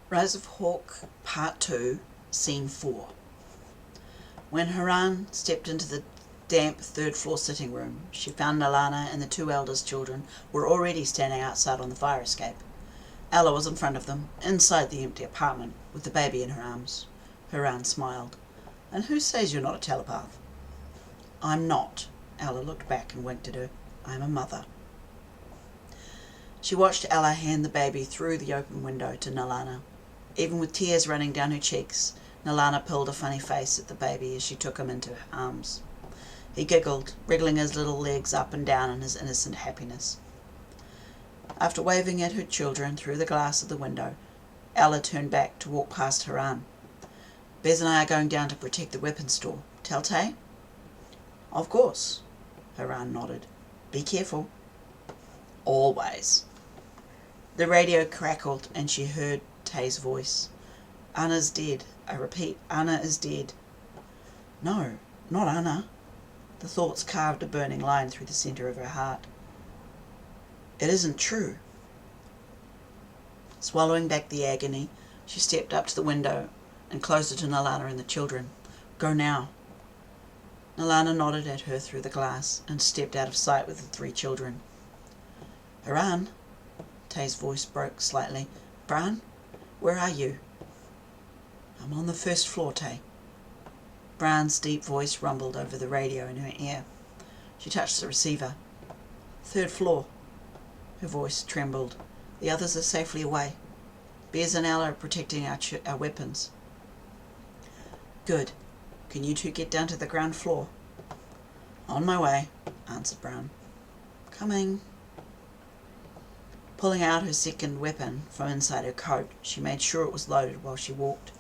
Rise of Hawk, Part 2, Scene 4. When Haran stepped into the damp third-floor sitting room, she found Nalana and the two eldest children were already standing outside on the fire escape. Ella was in front of them, inside the empty apartment, with the baby in her arms. Haran smiled. "And who says you're not a telepath?" "I'm not." Ella looked back and winked at her. "I'm a mother." She watched Ella hand the baby through the open window to Nalana. Even with tears running down her cheeks, Nalana pulled a funny face at the baby as she took him into her arms. He giggled, wriggling his little legs up and down in his innocent happiness. After waving at her children through the glass of the window, Ella turned back to walk past Haran. "Bez and I are going down to protect the weapons store. Tell Tay?" "Of course." Haran nodded. "Be careful." "Always." The radio crackled and she heard Tay's voice. "Anna's dead. I repeat, Anna is dead." "No, not Anna." The thoughts carved a burning line through the centre of her heart. "It isn't true." Swallowing back the agony, she stepped up to the window and closed it to Nalana and the children. "Go now." Nalana nodded at her through the glass and stepped out of sight with the three children. "Haran," Tay's voice broke slightly. "Bran, where are you?" "I'm on the first floor, Tay." Bran's deep voice rumbled over the radio in her ear. She touched the receiver. "Third floor." Her voice trembled. "The others are safely away. Bez and Ella are protecting our weapons." "Good. Can you two get down to the ground floor?" "On my way," answered Brown. "Coming." Pulling out her second weapon from inside her coat, she made sure it was loaded while she walked.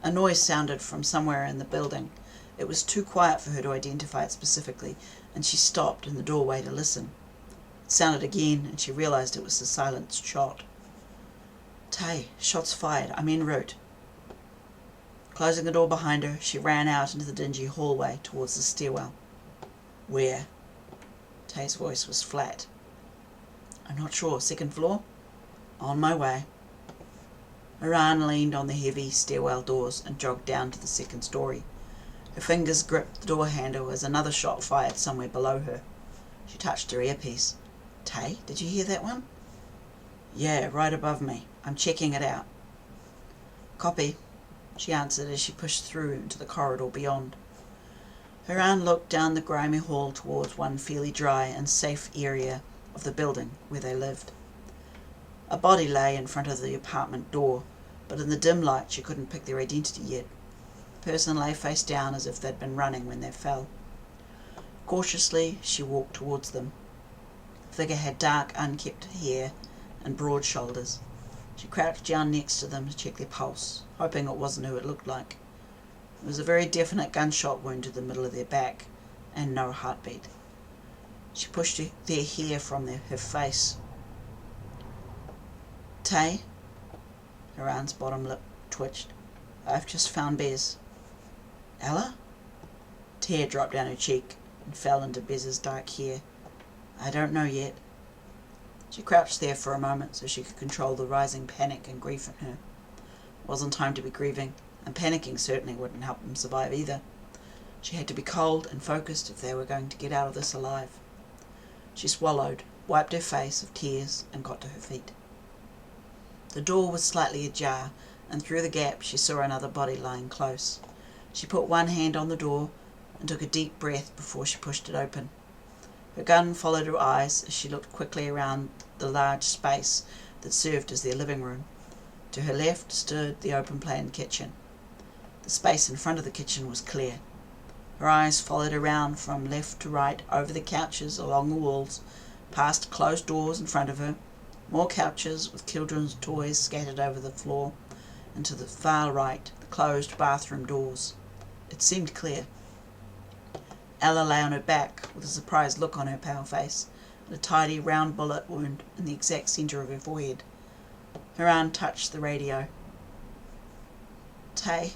A noise sounded from somewhere in the building. It was too quiet for her to identify it specifically, and she stopped in the doorway to listen. It sounded again, and she realized it was the silenced shot. "Tay, shots fired. I'm en route." Closing the door behind her, she ran out into the dingy hallway towards the stairwell. "Where?" Tay's voice was flat. "I'm not sure. Second floor?" "On my way." Haran leaned on the heavy stairwell doors and jogged down to the second story. Her fingers gripped the door handle as another shot fired somewhere below her. She touched her earpiece. "Tay, did you hear that one?" "Yeah, right above me. I'm checking it out." "Copy," she answered as she pushed through into the corridor beyond. Haran looked down the grimy hall towards one fairly dry and safe area of the building where they lived. A body lay in front of the apartment door, but in the dim light she couldn't pick their identity yet. The person lay face down as if they'd been running when they fell. Cautiously she walked towards them. The figure had dark, unkempt hair and broad shoulders. She crouched down next to them to check their pulse, hoping it wasn't who it looked like. It was a very definite gunshot wound to the middle of their back, and no heartbeat. She pushed their hair from her face. "Tay?" Haran's bottom lip twitched. "I've just found Bez." "Ella?" A tear dropped down her cheek and fell into Bez's dark hair. "I don't know yet." She crouched there for a moment so she could control the rising panic and grief in her. It wasn't time to be grieving, and panicking certainly wouldn't help them survive either. She had to be cold and focused if they were going to get out of this alive. She swallowed, wiped her face of tears, and got to her feet. The door was slightly ajar, and through the gap she saw another body lying close. She put one hand on the door and took a deep breath before she pushed it open. Her gun followed her eyes as she looked quickly around the large space that served as their living room. To her left stood the open-plan kitchen. The space in front of the kitchen was clear. Her eyes followed around from left to right, over the couches along the walls, past closed doors in front of her, more couches with children's toys scattered over the floor, and to the far right, the closed bathroom doors. It seemed clear. Ella lay on her back, with a surprised look on her pale face, and a tidy round bullet wound in the exact centre of her forehead. Her arm touched the radio. "Tay,"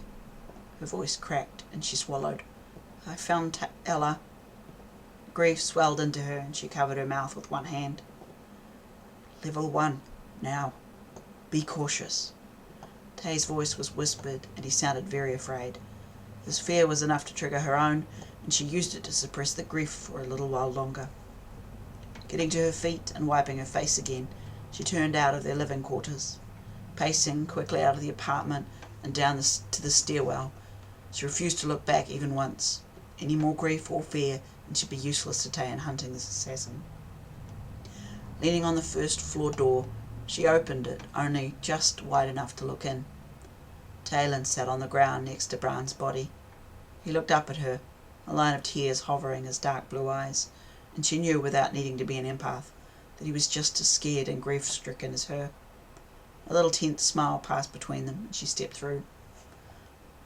her voice cracked, and she swallowed. "I found Ella." Grief swelled into her, and she covered her mouth with one hand. "Level 1, now. Be cautious." Tay's voice was whispered, and he sounded very afraid. His fear was enough to trigger her own, and she used it to suppress the grief for a little while longer. Getting to her feet and wiping her face again, she turned out of their living quarters. Pacing quickly out of the apartment and down to the stairwell, she refused to look back even once. Any more grief or fear, and she'd be useless to Tay in hunting this assassin. Leaning on the first floor door, she opened it, only just wide enough to look in. Talon sat on the ground next to Bran's body. He looked up at her, a line of tears hovering his dark blue eyes, and she knew, without needing to be an empath, that he was just as scared and grief-stricken as her. A little tense smile passed between them, and she stepped through.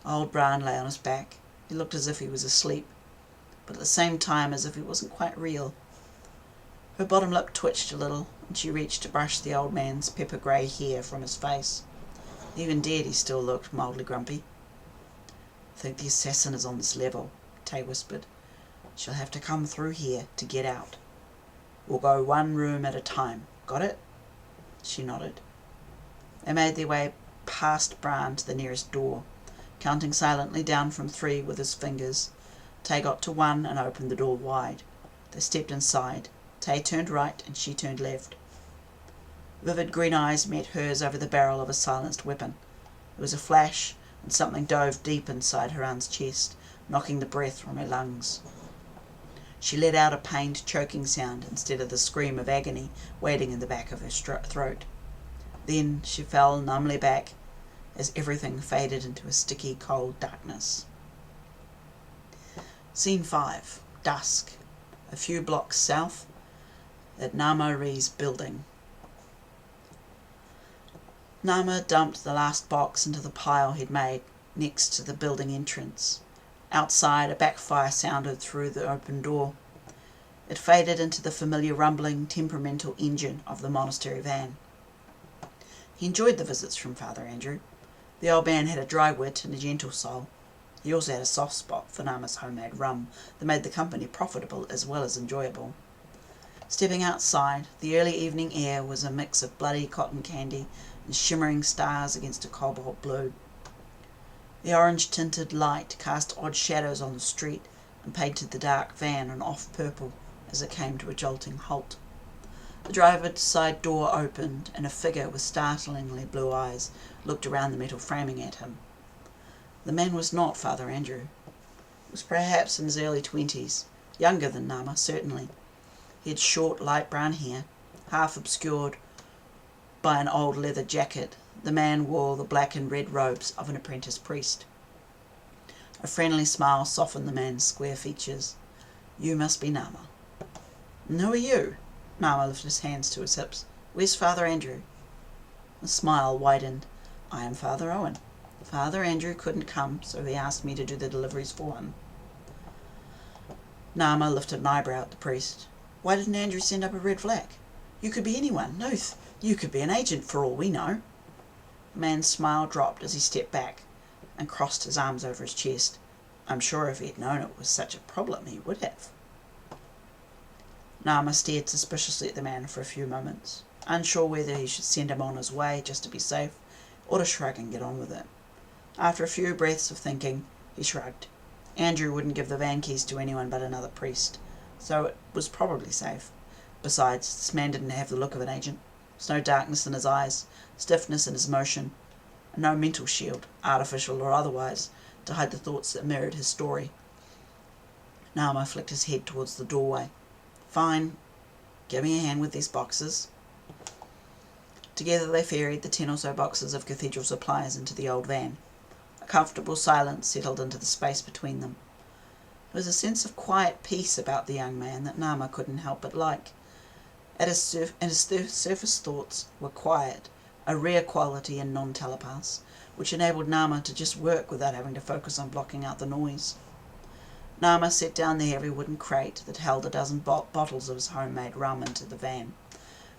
Old Bran lay on his back. He looked as if he was asleep, but at the same time as if he wasn't quite real. Her bottom lip twitched a little, and she reached to brush the old man's pepper-grey hair from his face. Even dead, he still looked mildly grumpy. "I think the assassin is on this level," Tay whispered. "She'll have to come through here to get out. We'll go one room at a time. Got it?" She nodded. They made their way past Bran to the nearest door, counting silently down from 3 with his fingers. Tay got to 1 and opened the door wide. They stepped inside. Tay turned right and she turned left. Vivid green eyes met hers over the barrel of a silenced weapon. There was a flash, and something dove deep inside her aunt's chest, knocking the breath from her lungs. She let out a pained, choking sound instead of the scream of agony waiting in the back of her throat. Then she fell numbly back as everything faded into a sticky, cold darkness. Scene 5. Dusk. A few blocks south, at Nama Ree's building. Nama dumped the last box into the pile he'd made next to the building entrance. Outside, a backfire sounded through the open door. It faded into the familiar rumbling, temperamental engine of the monastery van. He enjoyed the visits from Father Andrew. The old man had a dry wit and a gentle soul. He also had a soft spot for Nama's homemade rum that made the company profitable as well as enjoyable. Stepping outside, the early evening air was a mix of bloody cotton candy and shimmering stars against a cobalt blue. The orange-tinted light cast odd shadows on the street and painted the dark van an off-purple as it came to a jolting halt. The driver's side door opened, and a figure with startlingly blue eyes looked around the metal framing at him. The man was not Father Andrew. He was perhaps in his early 20s, younger than Nama, certainly. He had short, light brown hair, half obscured by an old leather jacket. The man wore the black and red robes of an apprentice priest. A friendly smile softened the man's square features. "You must be Nama." "And who are you?" Nama lifted his hands to his hips. "Where's Father Andrew?" The smile widened. "I am Father Owen. Father Andrew couldn't come, so he asked me to do the deliveries for him." Nama lifted an eyebrow at the priest. "Why didn't Andrew send up a red flag? You could be anyone. No, you could be an agent for all we know." The man's smile dropped as he stepped back and crossed his arms over his chest. "I'm sure if he'd known it was such a problem, he would have." Nama stared suspiciously at the man for a few moments, unsure whether he should send him on his way just to be safe, or to shrug and get on with it. After a few breaths of thinking, he shrugged. Andrew wouldn't give the van keys to anyone but another priest, so it was probably safe. Besides, this man didn't have the look of an agent. There was no darkness in his eyes, stiffness in his motion, and no mental shield, artificial or otherwise, to hide the thoughts that mirrored his story. Nama flicked his head towards the doorway. "Fine. Give me a hand with these boxes." Together they ferried the 10 or so boxes of cathedral supplies into the old van. A comfortable silence settled into the space between them. There was a sense of quiet peace about the young man that Nama couldn't help but like. His surface thoughts were quiet, a rare quality in non-telepaths, which enabled Nama to just work without having to focus on blocking out the noise. Nama set down the heavy wooden crate that held a dozen bottles of his homemade rum into the van,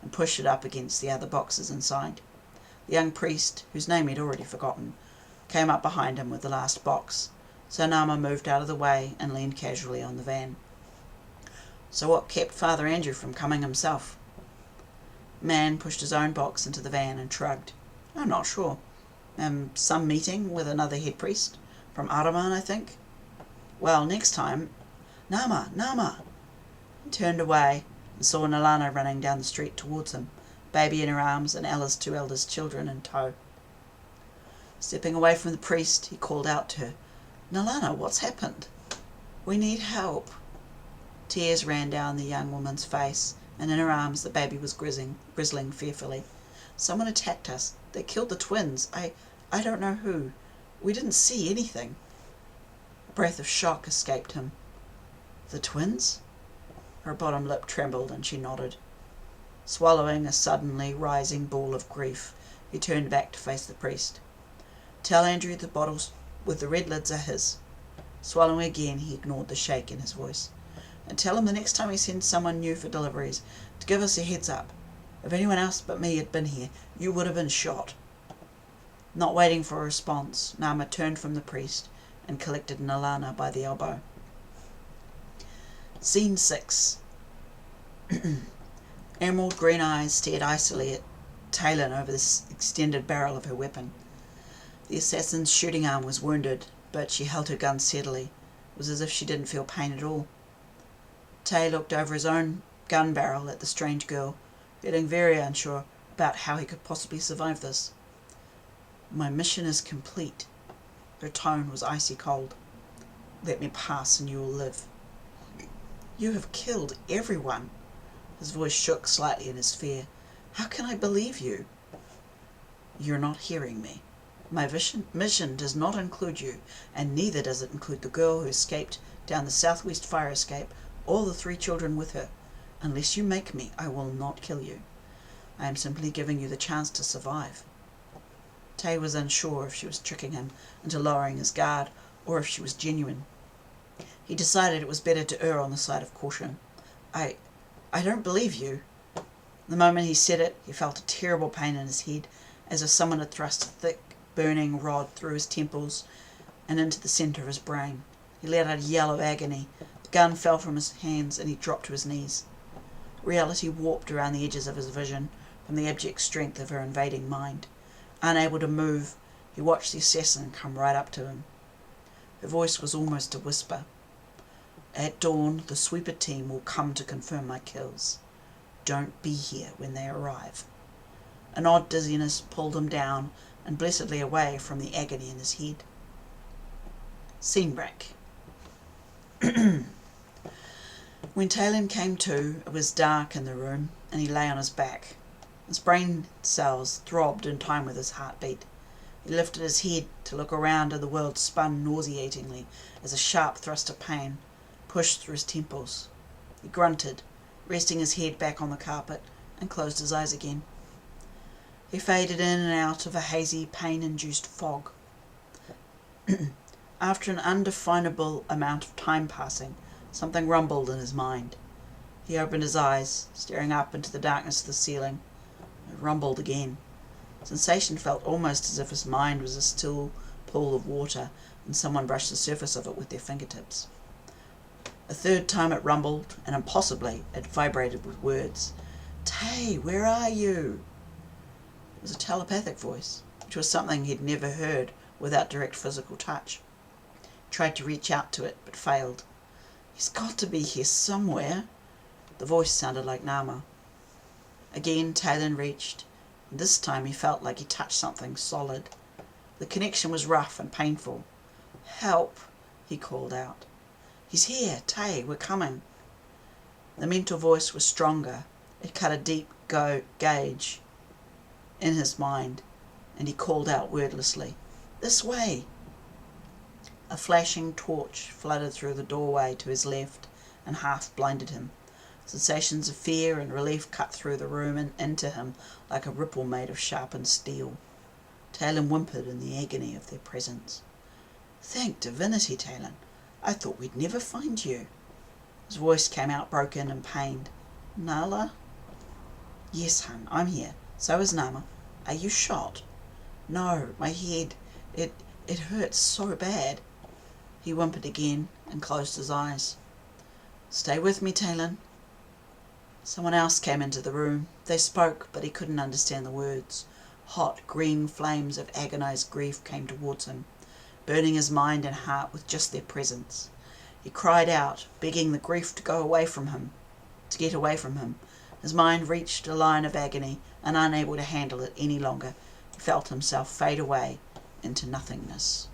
and pushed it up against the other boxes inside. The young priest, whose name he'd already forgotten, came up behind him with the last box, so Nama moved out of the way and leaned casually on the van. "So what kept Father Andrew from coming himself?" Man pushed his own box into the van and shrugged. I'm not sure. Some meeting with another head priest from Araman, I think. Well, next time... Nama! Nama! He turned away and saw Nalana running down the street towards him, baby in her arms and Ella's two eldest children in tow. Stepping away from the priest, he called out to her, "Nalana, what's happened? We need help." Tears ran down the young woman's face, and in her arms the baby was grizzling fearfully. "Someone attacked us. They killed the twins. I don't know who. We didn't see anything." A breath of shock escaped him. "The twins?" Her bottom lip trembled and she nodded. Swallowing a suddenly rising ball of grief, he turned back to face the priest. "Tell Andrew the bottles with the red lids are his." Swallowing again, he ignored the shake in his voice. "And tell him the next time he sends someone new for deliveries to give us a heads up. If anyone else but me had been here, you would have been shot." Not waiting for a response, Nama turned from the priest and collected Nalana by the elbow. Scene 6. Emerald green eyes stared icily at Talon over the extended barrel of her weapon. The assassin's shooting arm was wounded, but she held her gun steadily. It was as if she didn't feel pain at all. Tay looked over his own gun barrel at the strange girl, feeling very unsure about how he could possibly survive this. "My mission is complete." Her tone was icy cold. "Let me pass and you will live." "You have killed everyone." His voice shook slightly in his fear. "How can I believe you?" "You're not hearing me. My mission does not include you, and neither does it include the girl who escaped down the southwest fire escape, or the 3 children with her. Unless you make me, I will not kill you. I am simply giving you the chance to survive." Tay was unsure if she was tricking him into lowering his guard, or if she was genuine. He decided it was better to err on the side of caution. I don't believe you." The moment he said it, he felt a terrible pain in his head, as if someone had thrust a thick, burning rod through his temples and into the centre of his brain. He let out a yell of agony. The gun fell from his hands and he dropped to his knees. Reality warped around the edges of his vision from the abject strength of her invading mind. Unable to move, he watched the assassin come right up to him. Her voice was almost a whisper. "At dawn, the sweeper team will come to confirm my kills. Don't be here when they arrive." An odd dizziness pulled him down and blessedly away from the agony in his head. Scene break. When Talon came to, it was dark in the room, and he lay on his back. His brain cells throbbed in time with his heartbeat. He lifted his head to look around, and the world spun nauseatingly as a sharp thrust of pain pushed through his temples. He grunted, resting his head back on the carpet, and closed his eyes again. He faded in and out of a hazy, pain-induced fog. After an undefinable amount of time passing, something rumbled in his mind. He opened his eyes, staring up into the darkness of the ceiling. It rumbled again. Sensation felt almost as if his mind was a still pool of water and someone brushed the surface of it with their fingertips. A third time it rumbled, and impossibly it vibrated with words. "Tay, where are you?" It was a telepathic voice, which was something he'd never heard without direct physical touch. He tried to reach out to it, but failed. "He's got to be here somewhere." The voice sounded like Nama. Again Talon reached, and this time he felt like he touched something solid. The connection was rough and painful. "Help," he called out. "He's here, Tay, we're coming." The mental voice was stronger. It cut a deep gauge in his mind, and he called out wordlessly, "This way." A flashing torch flooded through the doorway to his left and half blinded him. Sensations of fear and relief cut through the room and into him like a ripple made of sharpened steel. Talon whimpered in the agony of their presence. "Thank divinity, Talon. I thought we'd never find you." His voice came out broken and pained. "Nala?" "Yes, hun, I'm here. So is Nama. Are you shot?" "No, my head. It hurts so bad." He whimpered again and closed his eyes. "Stay with me, Talon." Someone else came into the room. They spoke, but he couldn't understand the words. Hot, green flames of agonized grief came towards him, burning his mind and heart with just their presence. He cried out, begging the grief to go away from him, to get away from him. His mind reached a line of agony, and unable to handle it any longer, he felt himself fade away into nothingness.